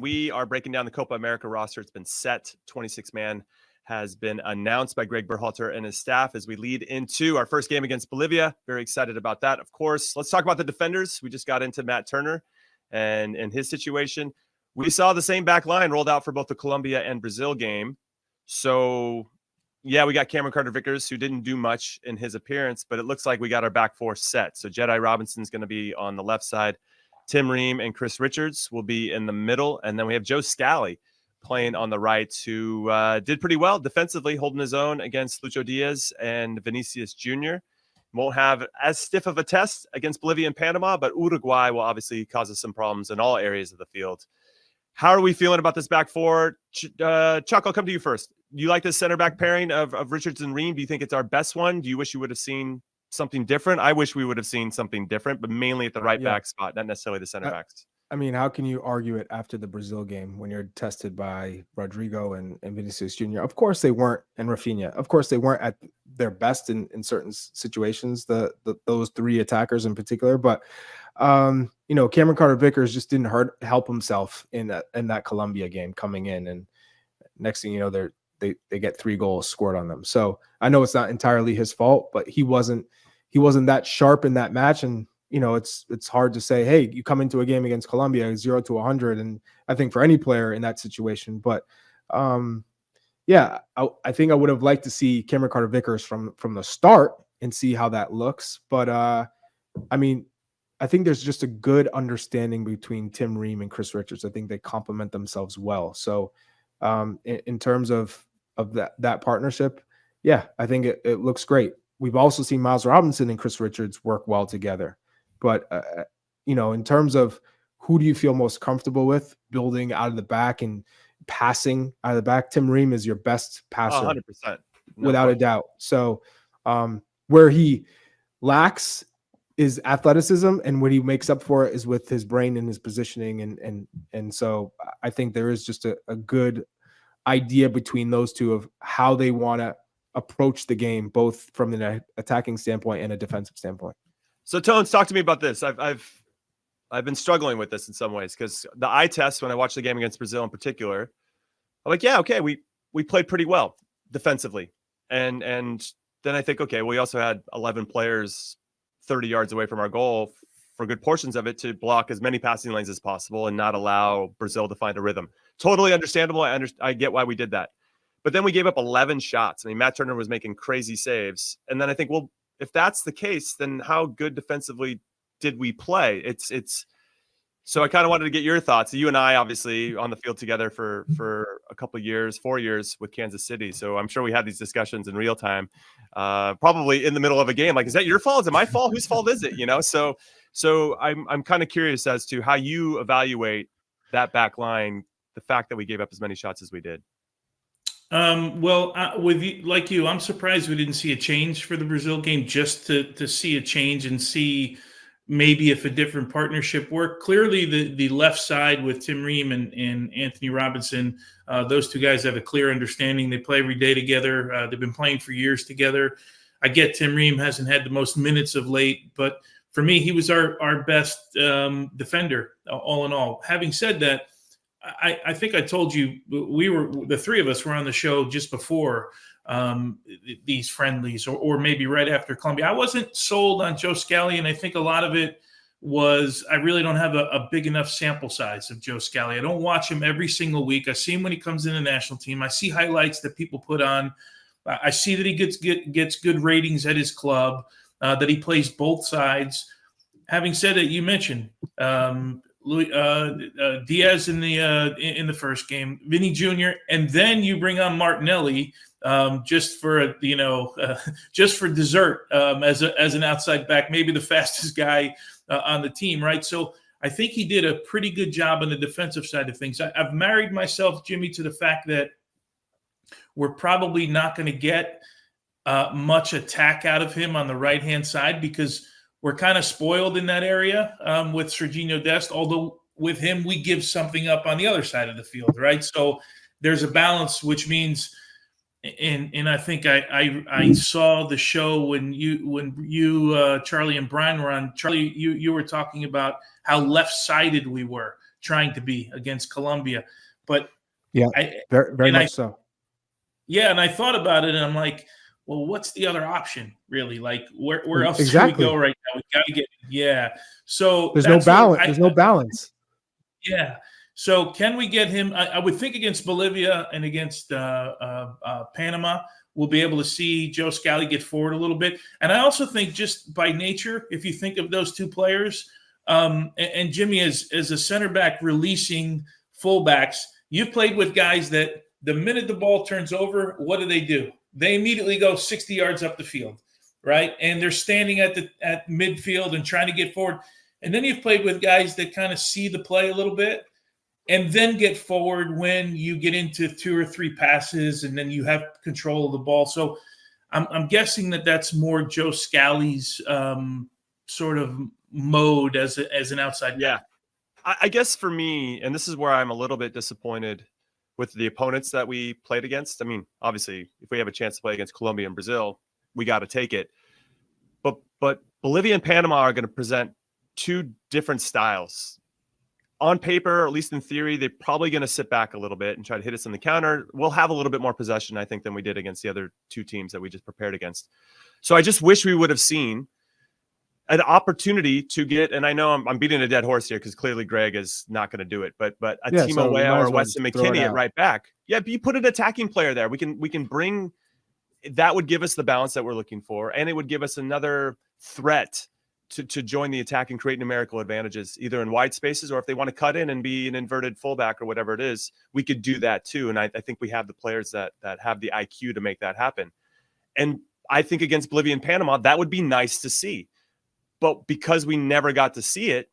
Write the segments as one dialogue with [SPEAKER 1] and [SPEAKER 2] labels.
[SPEAKER 1] We are breaking down the Copa America roster. It's been set. 26-man has been announced by Greg Berhalter and his staff as we lead into our first game against Bolivia. Very excited about that, of course. Let's talk about the defenders. We just got into Matt Turner and his situation. We saw the same back line rolled out for both the Colombia and Brazil game. So, yeah, we got Cameron Carter-Vickers, who didn't do much in his appearance, but it looks like we got our back four set. So Jedi Robinson's going to be on the left side. Tim Ream and Chris Richards will be in the middle. And then we have Joe Scally playing on the right, who did pretty well defensively, holding his own against Lucho Diaz and Vinicius Jr. Won't have as stiff of a test against Bolivia and Panama, but Uruguay will obviously cause us some problems in all areas of the field. How are we feeling about this back four? Chuck, I'll come to you first. Do you like this center back pairing of Richards and Ream? Do you think it's our best one? Do you wish you would have seen something different? I wish we would have seen something different, but mainly at the right back spot, not necessarily the center backs.
[SPEAKER 2] I mean, how can you argue it after the Brazil game when you're tested by Rodrigo and Vinicius Jr.? Of course they weren't, and Rafinha. Of course they weren't at their best in certain situations, those three attackers in particular. But, Cameron Carter-Vickers just didn't help himself in that Colombia game coming in. And next thing you know, they get 3 goals scored on them. So I know it's not entirely his fault, but he wasn't that sharp in that match. And, it's hard to say, hey, you come into a game against Colombia 0 to 100. And I think for any player in that situation, but I think I would have liked to see Cameron Carter-Vickers from the start and see how that looks. But I think there's just a good understanding between Tim Ream and Chris Richards. I think they complement themselves well. So in terms of that partnership, yeah, I think it looks great. We've also seen Miles Robinson and Chris Richards work well together. But, in terms of who do you feel most comfortable with building out of the back and passing out of the back, Tim Ream is your best passer
[SPEAKER 1] 100%.
[SPEAKER 2] Without a doubt. So where he lacks is athleticism, and what he makes up for it is with his brain and his positioning. And so I think there is just a good idea between those two of how they want to approach the game, both from an attacking standpoint and a defensive standpoint.
[SPEAKER 1] So Tones, talk to me about this. I've been struggling with this in some ways because the eye test when I watched the game against Brazil in particular, I'm like, yeah, okay, we played pretty well defensively, and then I think, okay, we also had 11 players 30 yards away from our goal for good portions of it to block as many passing lanes as possible and not allow Brazil to find a rhythm. Totally understandable. I get why we did that, but then we gave up 11 shots. I mean, Matt Turner was making crazy saves, and then I think, well, if that's the case, then how good defensively did we play? It's so I kind of wanted to get your thoughts. You and I obviously on the field together for a couple of years, 4 years with Kansas City. So I'm sure we had these discussions in real time, probably in the middle of a game. Like, is that your fault? Is it my fault? Whose fault is it? So I'm kind of curious as to how you evaluate that back line, the fact that we gave up as many shots as we did.
[SPEAKER 3] With you, like you, I'm surprised we didn't see a change for the Brazil game, just to see a change and see maybe if a different partnership worked. Clearly, the left side with Tim Ream and Anthony Robinson, those two guys have a clear understanding. They play every day together. They've been playing for years together. I get Tim Ream hasn't had the most minutes of late, but for me, he was our best defender, all in all. Having said that, I think I told you the three of us were on the show just before these friendlies, or maybe right after Colombia. I wasn't sold on Joe Scally, and I think a lot of it was I really don't have a big enough sample size of Joe Scally. I don't watch him every single week. I see him when he comes in the national team. I see highlights that people put on. I see that he gets good ratings at his club, that he plays both sides. Having said that, you mentioned Diaz in the first game, Vinny Jr., and then you bring on Martinelli just for dessert as an outside back, maybe the fastest guy on the team, right? So I think he did a pretty good job on the defensive side of things. I've married myself, Jimmy, to the fact that we're probably not going to get much attack out of him on the right-hand side because we're kind of spoiled in that area with Sergiño Dest, although with him, we give something up on the other side of the field, right? So there's a balance, which means, and I think I saw the show when you Charlie and Brian were on. Charlie, you were talking about how left-sided we were. trying to be against Colombia. But
[SPEAKER 2] yeah, very much so.
[SPEAKER 3] Yeah, and I thought about it, and I'm like, well, what's the other option, really? Like, where else
[SPEAKER 2] exactly.
[SPEAKER 3] do we go right now? We got to get So
[SPEAKER 2] there's no balance. There's no balance.
[SPEAKER 3] Yeah. So can we get him? I would think against Bolivia and against Panama, we'll be able to see Joe Scally get forward a little bit. And I also think just by nature, if you think of those two players, and Jimmy as a center back releasing fullbacks, you've played with guys that the minute the ball turns over, what do? They immediately go 60 yards up the field, right? And they're standing at midfield and trying to get forward. And then you've played with guys that kind of see the play a little bit and then get forward when you get into 2 or 3 passes and then you have control of the ball. So I'm guessing that's more Joe Scally's sort of mode as an outside
[SPEAKER 1] back. I guess for me, and this is where I'm a little bit disappointed with the opponents that we played against. I mean, obviously, if we have a chance to play against Colombia and Brazil, we got to take it. But Bolivia and Panama are going to present 2 different styles. On paper, or at least in theory, they're probably going to sit back a little bit and try to hit us in the counter. We'll have a little bit more possession, I think, than we did against the other 2 teams that we just prepared against. So I just wish we would have seen an opportunity to get, and I know I'm beating a dead horse here because clearly Greg is not going to do it, but a Timo Weah or Weston McKennie at right back. Yeah, but you put an attacking player there. We can bring, that would give us the balance that we're looking for, and it would give us another threat to join the attack and create numerical advantages, either in wide spaces or if they want to cut in and be an inverted fullback or whatever it is, we could do that too. And I think we have the players that have the IQ to make that happen. And I think against Bolivia and Panama, that would be nice to see. But because we never got to see it,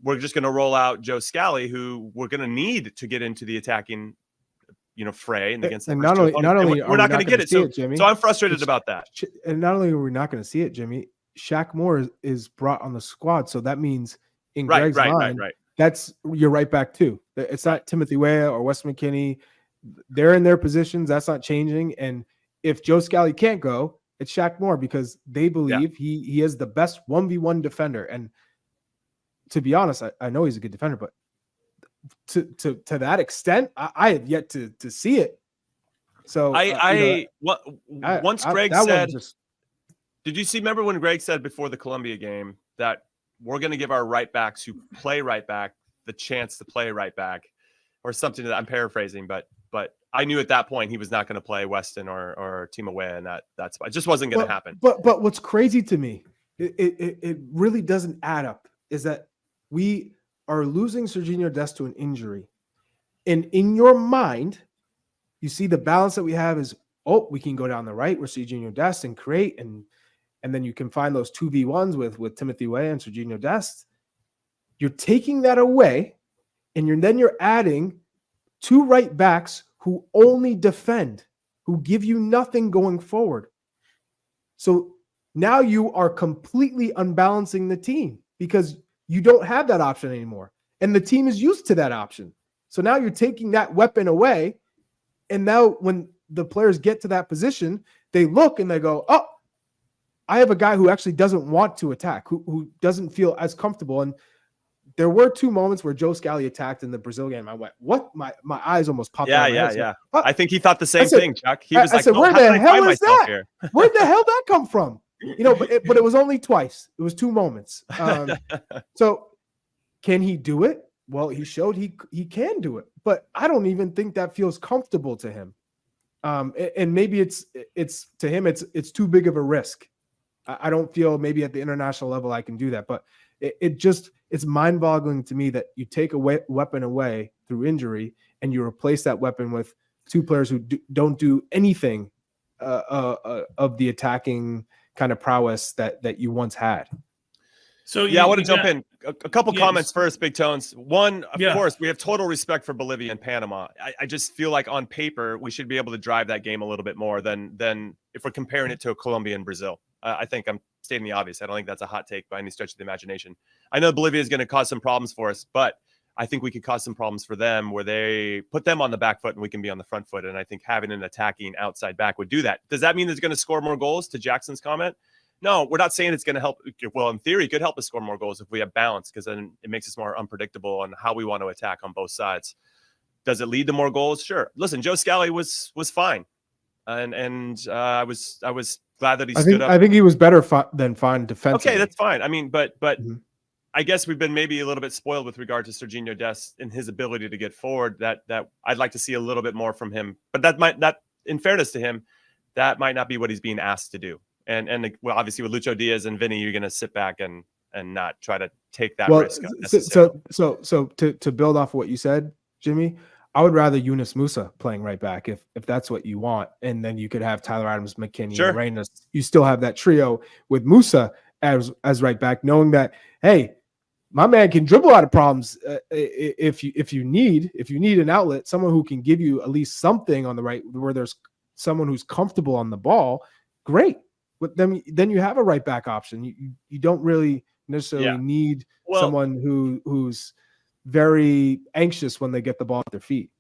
[SPEAKER 1] we're just going to roll out Joe Scally, who we're going to need to get into the attacking, fray and against.
[SPEAKER 2] And not only
[SPEAKER 1] we're not going to get it, Jimmy. So I'm frustrated about that.
[SPEAKER 2] And not only are we not going to see it, Jimmy, Shaq Moore is brought on the squad, so that means in Greg's mind, that's your right back too. It's not Timothy Weah or Wes McKinney. They're in their positions. That's not changing. And if Joe Scally can't go, it's Shaq Moore because they believe he is the best 1v1 defender. And to be honest, I know he's a good defender, but to that extent, I have yet to see it. So
[SPEAKER 1] once Greg said. Did you remember when Greg said before the Colombia game that we're going to give our right backs who play right back the chance to play right back or something that I'm paraphrasing, but I knew at that point he was not going to play Weston or Timo Weah, and that's it just wasn't going to happen.
[SPEAKER 2] But what's crazy to me, it really doesn't add up, is that we are losing Sergiño Dest to an injury. And in your mind, you see the balance that we have is, we can go down the right with Sergiño Dest and create, and then you can find those 2v1s with Timothy Weah and Sergiño Dest. You're taking that away, and you're adding 2 right backs who only defend, who give you nothing going forward. So now you are completely unbalancing the team because you don't have that option anymore. And the team is used to that option. So now you're taking that weapon away. And now when the players get to that position, they look and they go, I have a guy who actually doesn't want to attack, who doesn't feel as comfortable. And there were 2 moments where Joe Scally attacked in the Brazil game. I went, what? My eyes almost popped out.
[SPEAKER 1] Yeah. I think he thought the same thing, Chuck. He was
[SPEAKER 2] where the hell is that? Where'd the hell that come from? But it was only twice. It was 2 moments. So can he do it? Well, he showed he can do it, but I don't even think that feels comfortable to him. And maybe it's to him, it's too big of a risk. I don't feel maybe at the international level I can do that, but it's mind-boggling to me that you take a weapon away through injury and you replace that weapon with 2 players who don't do anything of the attacking kind of prowess that you once had.
[SPEAKER 3] So
[SPEAKER 1] I want to jump in. A couple comments first, Big Tones. One, of course, we have total respect for Bolivia and Panama. I just feel like on paper we should be able to drive that game a little bit more than if we're comparing it to Colombia and Brazil. I think I'm stating the obvious. I don't think that's a hot take by any stretch of the imagination. I know Bolivia is going to cause some problems for us, but I think we could cause some problems for them where they put them on the back foot and we can be on the front foot. And I think having an attacking outside back would do that. Does that mean there's going to score more goals, to Jackson's comment? No, we're not saying it's going to help. Well, in theory, it could help us score more goals if we have balance, because then it makes us more unpredictable on how we want to attack on both sides. Does it lead to more goals? Sure. Listen, Joe Scally was fine, and I was glad that he stood up.
[SPEAKER 2] I think he was better than fine defensively.
[SPEAKER 1] Okay, that's fine. I mean, but
[SPEAKER 2] Mhm.
[SPEAKER 1] I guess we've been maybe a little bit spoiled with regard to Serginho Dest and his ability to get forward. That I'd like to see a little bit more from him. But that, in fairness to him, that might not be what he's being asked to do. And well, obviously with Lucho Diaz and Vinny, you're going to sit back and not try to take that risk necessarily.
[SPEAKER 2] So to build off what you said, Jimmy, I would rather Yunus Musa playing right back if that's what you want, and then you could have Tyler Adams, McKinney,
[SPEAKER 1] Sure.
[SPEAKER 2] and Reynas. You still have that trio with Musa as right back, knowing that, hey, my man can dribble out of problems. If you need an outlet, someone who can give you at least something on the right, where there's someone who's comfortable on the ball, great. But then you have a right back option. You don't really necessarily need someone who's very anxious when they get the ball at their feet.